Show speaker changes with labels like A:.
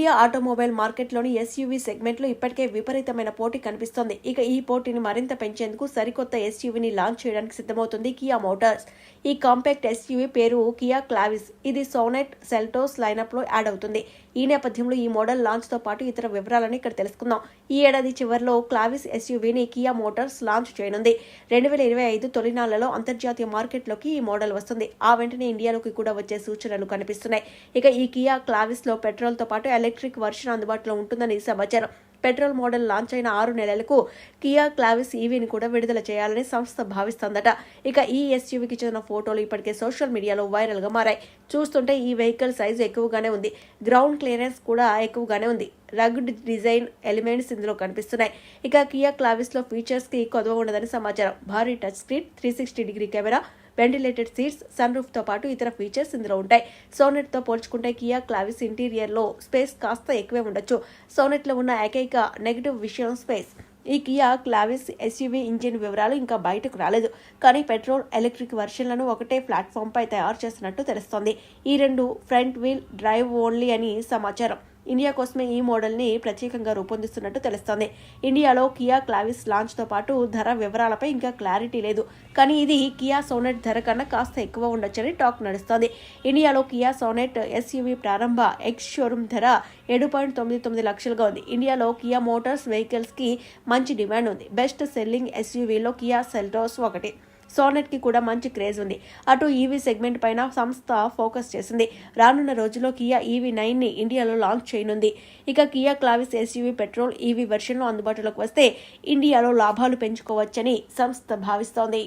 A: India automobile మార్కెట్లోని SUV సెగ్మెంట్లో ఇప్పటికే విపరీతమైన పోటీ కనిపిస్తోంది. ఇక ఈ పోటీని మరింత పెంచేందుకు సరికొత్త ఎస్యూవీని లాంచ్ చేయడానికి సిద్ధమవుతుంది కియా మోటార్స్. ఈ కాంపాక్ట్ ఎస్యూవీ పేరు కియా క్లావిస్. ఇది సోనెట్, సెల్టోస్ లైనప్ లో యాడ్ అవుతుంది. ఈ నేపథ్యంలో ఈ మోడల్ లాంచ్ తో పాటు ఇతర వివరాలను ఇక్కడ తెలుసుకుందాం. ఈ ఏడాది చివరిలో క్లావిస్ ఎస్యూవీని కియా మోటార్స్ లాంచ్ చేయనుంది. 2025 తొలినాళ్లలో అంతర్జాతీయ మార్కెట్లోకి ఈ మోడల్ వస్తుంది. ఆ వెంటనే ఇండియాలోకి కూడా వచ్చే సూచనలు కనిపిస్తున్నాయి. ఇక ఈ కియా క్లావిస్ లో పెట్రోల్ తో పాటు ఎలక్ట్రిక్ వర్షన్ అందుబాటులో ఉంటుందని సమాచారం. పెట్రోల్ మోడల్ లాంచ్ అయిన 6 నెలలకు కియా క్లావిస్ ఈవీని కూడా విడుదల చేయాలని సంస్థ భావిస్తోందట. ఇక ఈ ఎస్యూవీకి చెందిన ఫోటోలు ఇప్పటికే సోషల్ మీడియాలో వైరల్ గా మారాయి. చూస్తుంటే ఈ వెహికల్ సైజు ఎక్కువగానే ఉంది. గ్రౌండ్ క్లియరెన్స్ కూడా ఎక్కువగానే ఉంది. రగ్డ్ డిజైన్ ఎలిమెంట్స్ ఇందులో కనిపిస్తున్నాయి. ఇక కియా క్లావిస్ లో ఫీచర్స్ కి కొదవ ఉండదని సమాచారం. భారీ touch screen, 360 camera, ventilated seats, sunroof తో పాటు ఇతర ఫీచర్స్ ఇందులో ఉంటాయి. సోనెట్ తో పోల్చుకుంటే కియా క్లావిస్ ఇంటీరియర్ లో స్పేస్ కాస్త ఎక్కువే ఉండొచ్చు. సోనెట్ లో ఉన్న ఏకైక నెగటివ్ విషయం స్పేస్. ఈ కియా క్లావిస్ ఎస్యూవీ ఇంజిన్ వివరాలు ఇంకా బయటకు రాలేదు. కానీ పెట్రోల్, ఎలక్ట్రిక్ వర్షన్లను ఒకటే ప్లాట్ఫామ్ పై తయారు చేస్తున్నట్టు తెలుస్తోంది. ఈ రెండు ఫ్రంట్ వీల్ డ్రైవ్ ఓన్లీ అని సమాచారం. ఇండియా కోసమే ఈ మోడల్ ని ప్రత్యేకంగా రూపొందిస్తున్నట్టు తెలుస్తోంది. ఇండియాలో కియా క్లావిస్ లాంచ్ తో పాటు ధర వివరాలపై ఇంకా క్లారిటీ లేదు. కానీ ఇది కియా సోనెట్ ధర కన్నా కాస్త ఎక్కువ ఉండొచ్చని టాక్ నడుస్తోంది. ఇండియాలో కియా సోనెట్ ఎస్యూవీ ప్రారంభ ఎక్స్ షోరూమ్ ధర 7.99 లక్షలుగా ఉంది. ఇండియాలో కియా మోటార్స్ వెహికల్స్ కి మంచి డిమాండ్ ఉంది. బెస్ట్ సెల్లింగ్ ఎస్యూవీలో కియా సెల్టోస్ ఒకటి. సోనెట్ కి కూడా మంచి క్రేజ్ ఉంది. అటు ఈవీ సెగ్మెంట్ పైన సంస్థ ఫోకస్ చేసింది. రానున్న రోజుల్లో కియా EV9 ని ఇండియాలో లాంచ్ చేయనుంది. ఇక Kia Clavis SUV petrol, EV వెర్షన్లో అందుబాటులోకి వస్తే ఇండియాలో లాభాలు పెంచుకోవచ్చని సంస్థ భావిస్తోంది.